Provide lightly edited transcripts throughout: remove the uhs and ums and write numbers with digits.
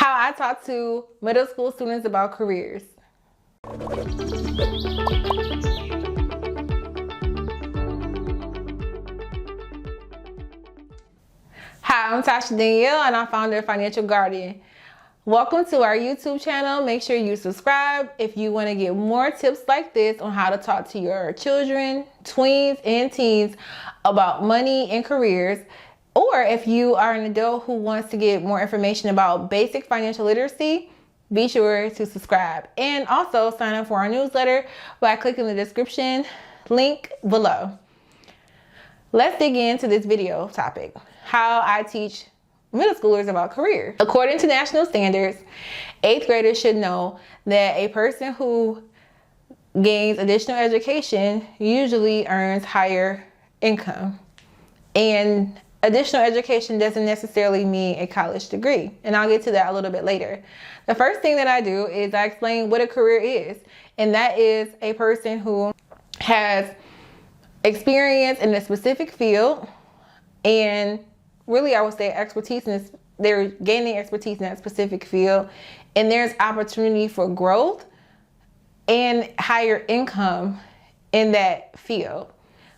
how I talk to middle school students about careers. Hi, I'm Tasha Danielle and I'm founder of Financial Guardian. Welcome to our YouTube channel. Make sure you subscribe if you want to get more tips like this on how to talk to your children, tweens, and teens about money and careers. Or if you are an adult who wants to get more information about basic financial literacy, be sure to subscribe. And also sign up for our newsletter by clicking the description link below. Let's dig into this video topic, how I teach middle schoolers about career. According to national standards, 8th graders should know that a person who gains additional education usually earns higher income. And additional education doesn't necessarily mean a college degree, and I'll get to that a little bit later. The first thing that I do is I explain what a career is, and that is a person who has experience in a specific field, and really I would say expertise in this, they're gaining expertise in that specific field, and there's opportunity for growth and higher income in that field.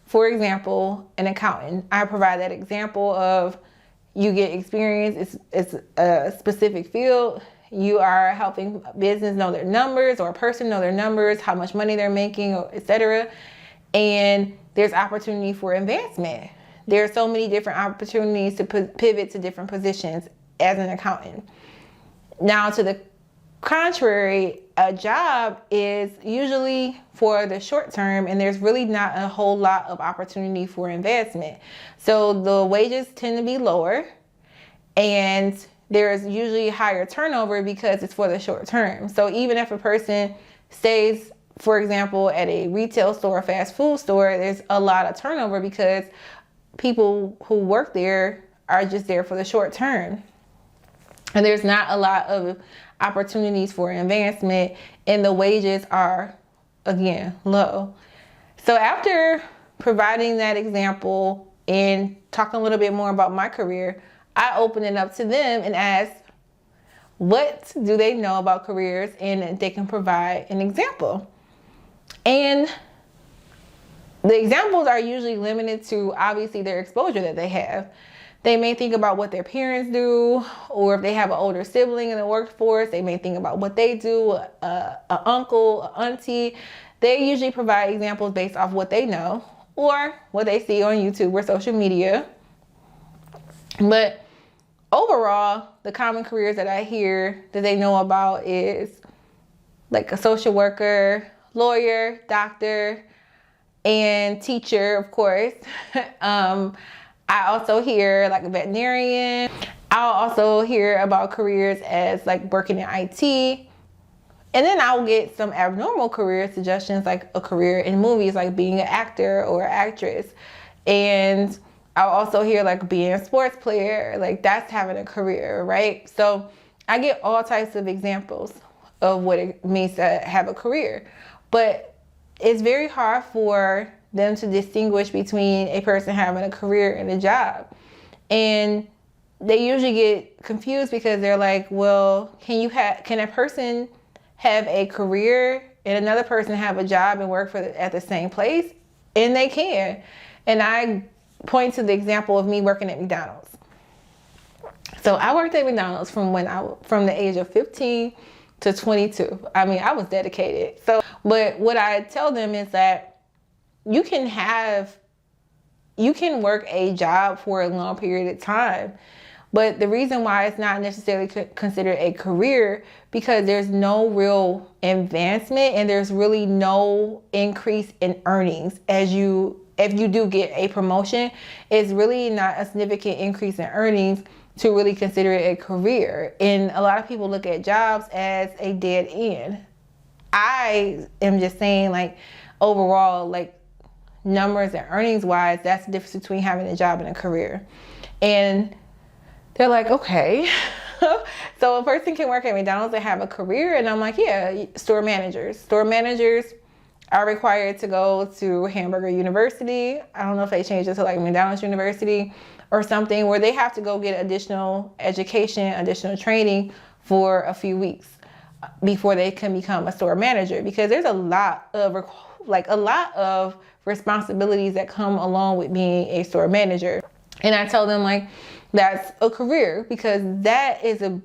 For example, an accountant. I provide that example of you get experience, it's a specific field, you are helping business know their numbers or a person know their numbers, how much money they're making, etc. And there's opportunity for advancement. There are so many different opportunities to pivot to different positions as an accountant. Now, to the contrary, a job is usually for the short term, and there's really not a whole lot of opportunity for advancement. So the wages tend to be lower, and there's usually higher turnover because it's for the short term. So even if a person stays, for example, at a retail store, fast food store, there's a lot of turnover because people who work there are just there for the short term. And there's not a lot of opportunities for advancement, and the wages are, again, low. So after providing that example and talking a little bit more about my career, I open it up to them and ask, what do they know about careers, and they can provide an example. And the examples are usually limited to obviously their exposure that they have. They may think about what their parents do, or if they have an older sibling in the workforce, they may think about what they do, an uncle, an auntie. They usually provide examples based off what they know or what they see on YouTube or social media. But overall, the common careers that I hear that they know about is like a social worker, lawyer, doctor, and teacher, of course. I also hear like a veterinarian. I'll also hear about careers as like working in IT. And then I'll get some abnormal career suggestions, like a career in movies, like being an actor or actress. And I'll also hear like being a sports player, like that's having a career, right? So I get all types of examples of what it means to have a career. But it's very hard for them to distinguish between a person having a career and a job. And they usually get confused because they're like, well, can a person have a career and another person have a job and work at the same place? And they can. And I point to the example of me working at McDonald's. So I worked at McDonald's from the age of 15 to 22. I mean, I was dedicated. But what I tell them is that you can work a job for a long period of time, but the reason why it's not necessarily considered a career because there's no real advancement and there's really no increase in earnings. If you do get a promotion, it's really not a significant increase in earnings to really consider it a career. And a lot of people look at jobs as a dead end. I am just saying, like, overall, like, numbers and earnings wise, that's the difference between having a job and a career. And they're like, okay. So a person can work at McDonald's and have a career, and I'm like, yeah, store managers are required to go to Hamburger University. I don't know if they changed it to like McDonald's University or something, where they have to go get additional education, additional training for a few weeks before they can become a store manager, because there's a lot of responsibilities that come along with being a store manager. And I tell them like that's a career, because that is a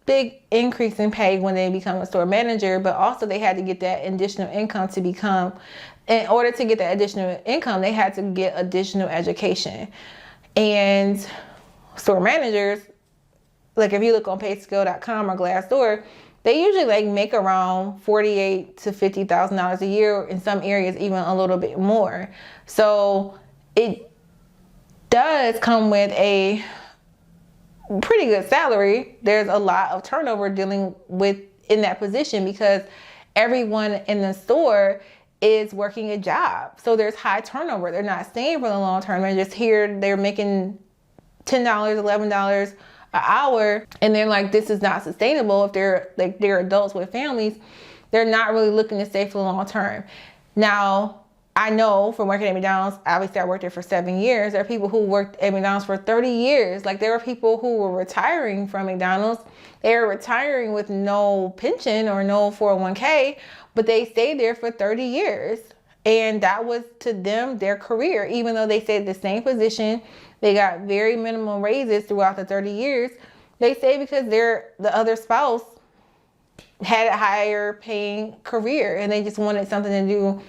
big increase in pay when they become a store manager, but also they had to get that additional income to become, in order to get that additional income, they had to get additional education. And store managers, like if you look on payscale.com or Glassdoor, they usually like make around $48,000 to $50,000 a year, in some areas even a little bit more. So it does come with a pretty good salary. There's a lot of turnover dealing with in that position, because everyone in the store is working a job. So there's high turnover. They're not staying for the long term. They're just here. They're making $10, $11 an hour, and they're like, this is not sustainable. If they're adults with families, they're not really looking to stay for the long term. Now, I know from working at McDonald's, obviously I worked there for 7 years. There are people who worked at McDonald's for 30 years. Like there were people who were retiring from McDonald's. They were retiring with no pension or no 401k, but they stayed there for 30 years. And that was to them their career, even though they stayed in the same position. They got very minimum raises throughout the 30 years. They stayed because the other spouse had a higher paying career, and they just wanted something to do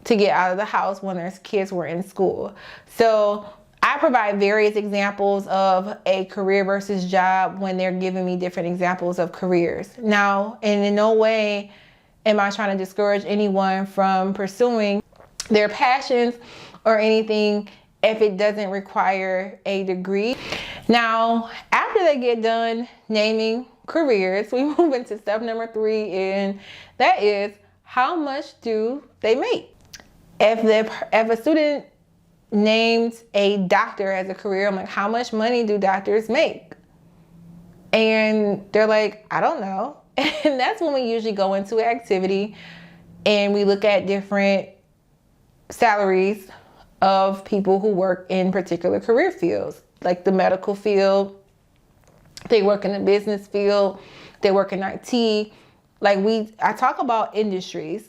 to get out of the house when their kids were in school. So I provide various examples of a career versus job when they're giving me different examples of careers. Now, and in no way am I trying to discourage anyone from pursuing their passions or anything if it doesn't require a degree. Now, after they get done naming careers, we move into step number 3, and that is, how much do they make? If a student names a doctor as a career, I'm like, how much money do doctors make? And they're like, I don't know. And that's when we usually go into an activity and we look at different salaries of people who work in particular career fields, like the medical field. They work in the business field. They work in IT. I talk about industries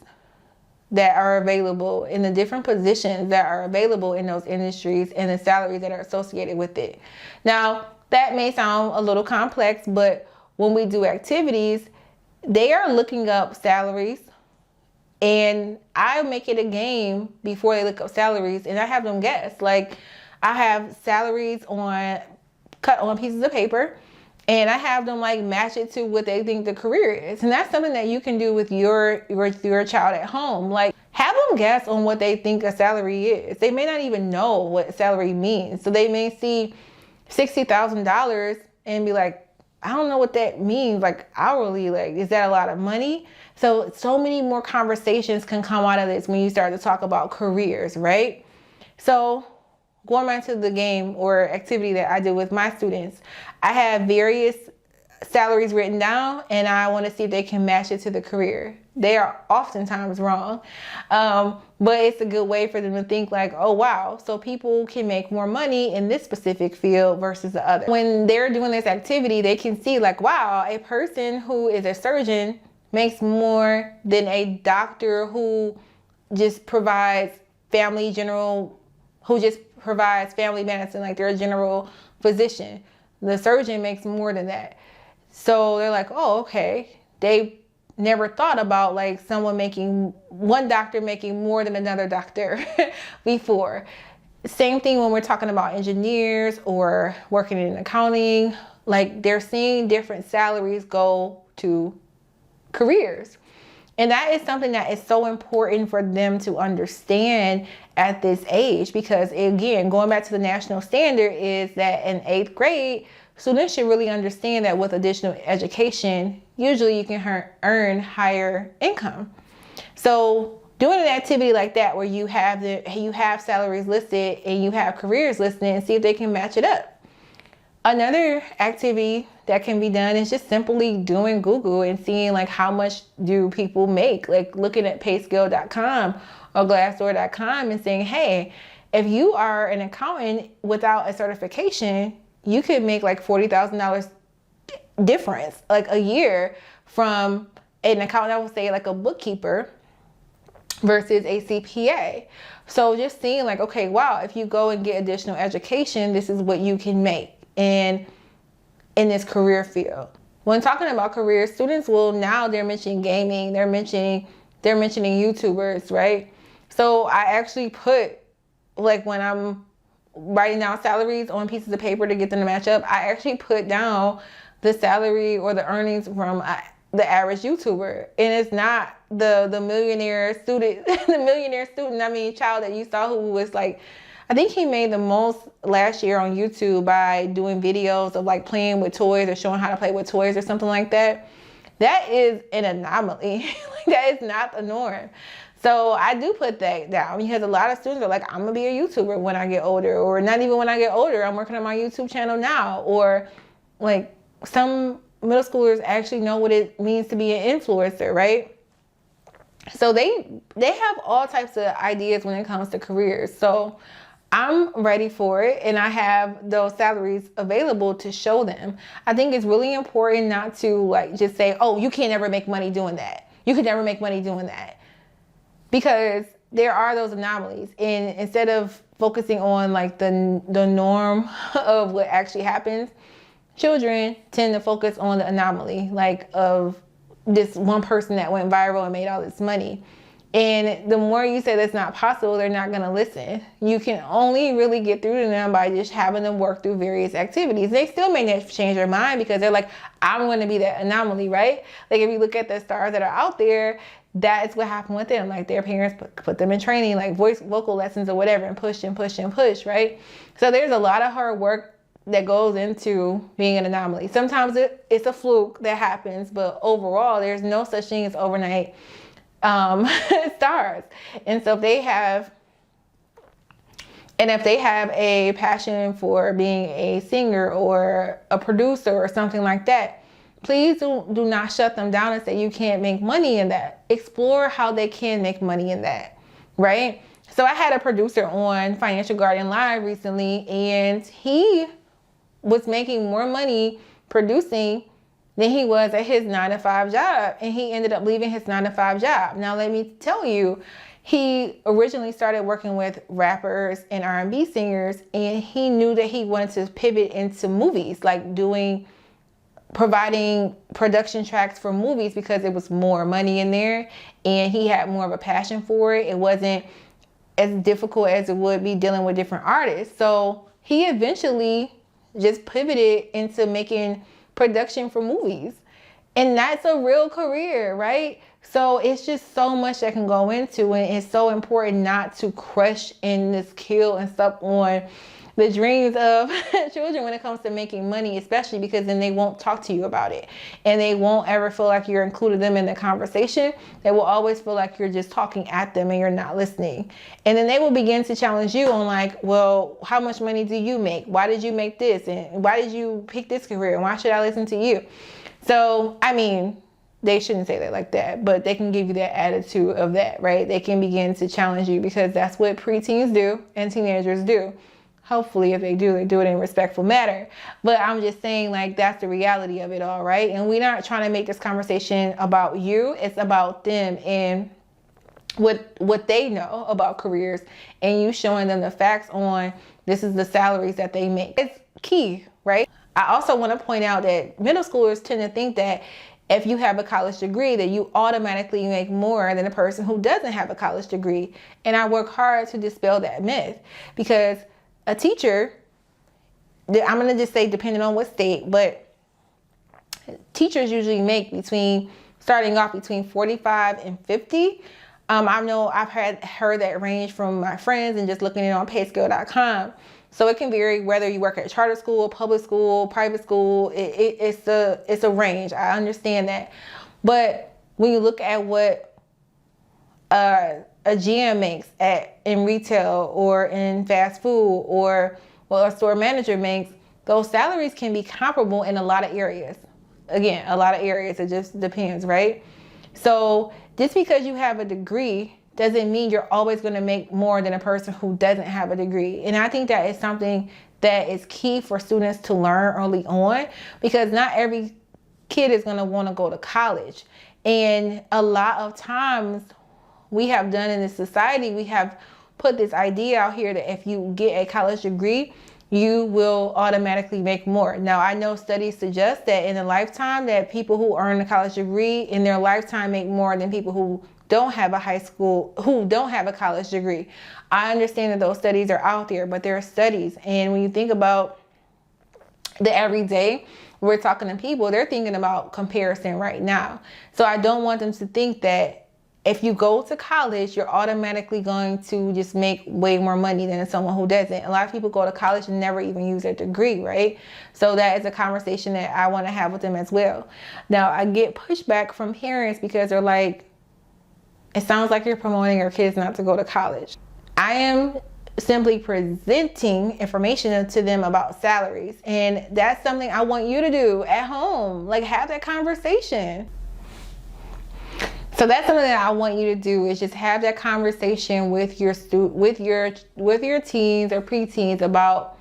that are available in the different positions that are available in those industries and the salaries that are associated with it. Now, that may sound a little complex, but when we do activities, they are looking up salaries, and I make it a game before they look up salaries, and I have them guess. Like, I have salaries cut on pieces of paper, and I have them like match it to what they think the career is. And that's something that you can do with your child at home. Like, have them guess on what they think a salary is. They may not even know what salary means. So they may see $60,000 and be like, I don't know what that means. Like hourly, like, is that a lot of money? So many more conversations can come out of this when you start to talk about careers, right? So going back to the game or activity that I do with my students, I have various salaries written down, and I want to see if they can match it to the career. They are oftentimes wrong, but it's a good way for them to think like, oh wow, so people can make more money in this specific field versus the other. When they're doing this activity, they can see like, wow, a person who is a surgeon makes more than a doctor who just provides family medicine, like they're a general physician. The surgeon makes more than that. So they're like, oh, okay. They never thought about like one doctor making more than another doctor before. Same thing when we're talking about engineers or working in accounting. Like, they're seeing different salaries go to careers. And that is something that is so important for them to understand at this age, because again, going back to the national standard is that in 8th grade, students should really understand that with additional education, usually you can earn higher income. So doing an activity like that where you have salaries listed and you have careers listed, and see if they can match it up. Another activity that can be done is just simply doing Google and seeing like how much do people make, like looking at payscale.com or glassdoor.com and saying, hey, if you are an accountant without a certification, you could make like $40,000 difference, like a year from an accountant, I would say like a bookkeeper versus a CPA. So just seeing like, okay, wow, if you go and get additional education, this is what you can make in this career field. When talking about careers, students will now, they're mentioning gaming, they're mentioning YouTubers, right? So I actually put, like when I'm writing down salaries on pieces of paper to get them to match up, I actually put down the salary or the earnings from the average YouTuber. And it's not the millionaire student, child that you saw who was like, I think he made the most last year on YouTube by doing videos of like playing with toys or showing how to play with toys or something like that. That is an anomaly. Like, that is not the norm. So I do put that down because a lot of students are like, I'm gonna be a YouTuber when I get older, or not even when I get older, I'm working on my YouTube channel now. Or like some middle schoolers actually know what it means to be an influencer, right? So they have all types of ideas when it comes to careers. So I'm ready for it, and I have those salaries available to show them. I think it's really important not to like just say, oh, you can't ever make money doing that. You could never make money doing that. Because there are those anomalies, and instead of focusing on like the norm of what actually happens, children tend to focus on the anomaly, like of this one person that went viral and made all this money. And the more you say that's not possible, they're not gonna listen. You can only really get through to them by just having them work through various activities. They still may not change their mind because they're like, I'm gonna be that anomaly, right? Like if you look at the stars that are out there, that's what happened with them. Like their parents put them in training, like vocal lessons or whatever, and push and push and push, right? So there's a lot of hard work that goes into being an anomaly. Sometimes it's a fluke that happens, but overall, there's no such thing as overnight stars. And so if they have a passion for being a singer or a producer or something like that, please do not shut them down and say you can't make money in that. Explore how they can make money in that, right? So I had a producer on Financial Guardian Live recently, and he was making more money producing than he was at his 9-to-5 job. And he ended up leaving his 9-to-5 job. Now, let me tell you, he originally started working with rappers and R&B singers, and he knew that he wanted to pivot into movies, like providing production tracks for movies, because it was more money in there and he had more of a passion for it. It wasn't as difficult as it would be dealing with different artists. So he eventually just pivoted into making production for movies. And that's a real career, right? So it's just so much that can go into it. It's so important not to crush and just kill and stuff on the dreams of children when it comes to making money, especially because then they won't talk to you about it. And they won't ever feel like you're including them in the conversation. They will always feel like you're just talking at them and you're not listening. And then they will begin to challenge you on like, well, how much money do you make? Why did you make this? And why did you pick this career? And why should I listen to you? So, I mean, they shouldn't say that like that, but they can give you that attitude of that, right? They can begin to challenge you because that's what preteens do and teenagers do. Hopefully, if they do it in a respectful manner. But I'm just saying, like, that's the reality of it all, right? And we're not trying to make this conversation about you. It's about them and what they know about careers, and you showing them the facts on this is the salaries that they make. It's key, right? I also want to point out that middle schoolers tend to think that if you have a college degree, that you automatically make more than a person who doesn't have a college degree. And I work hard to dispel that myth, because a teacher, I'm going to just say depending on what state, but teachers usually make starting off between 45 and 50. I know I've heard that range from my friends and just looking at it on payscale.com. So it can vary whether you work at charter school, public school, private school. It's a range. I understand that. But when you look at what a GM makes in retail or in fast food, or what a store manager makes, those salaries can be comparable in a lot of areas. Again, a lot of areas, it just depends, right? So just because you have a degree doesn't mean you're always going to make more than a person who doesn't have a degree. And I think that is something that is key for students to learn early on, because not every kid is going to want to go to college. And a lot of times we have done in this society, we have put this idea out here that if you get a college degree, you will automatically make more. Now, I know studies suggest that in a lifetime that people who earn a college degree in their lifetime make more than people who don't have a college degree. I understand that those studies are out there, but there are studies. And when you think about the everyday, we're talking to people, they're thinking about comparison right now. So I don't want them to think that if you go to college, you're automatically going to just make way more money than someone who doesn't. A lot of people go to college and never even use their degree, right? So that is a conversation that I want to have with them as well. Now, I get pushback from parents because they're like, it sounds like you're promoting your kids not to go to college. I am simply presenting information to them about salaries. And that's something I want you to do at home. Like, have that conversation. So that's something that I want you to do, is just have that conversation with your with your teens or preteens about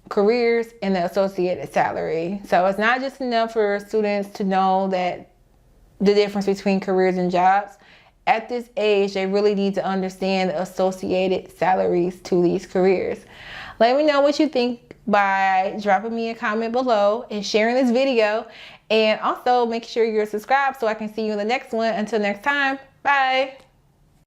careers and the associated salary. So it's not just enough for students to know that the difference between careers and jobs. At this age, they really need to understand the associated salaries to these careers. Let me know what you think by dropping me a comment below and sharing this video. And also make sure you're subscribed so I can see you in the next one. Until next time, bye.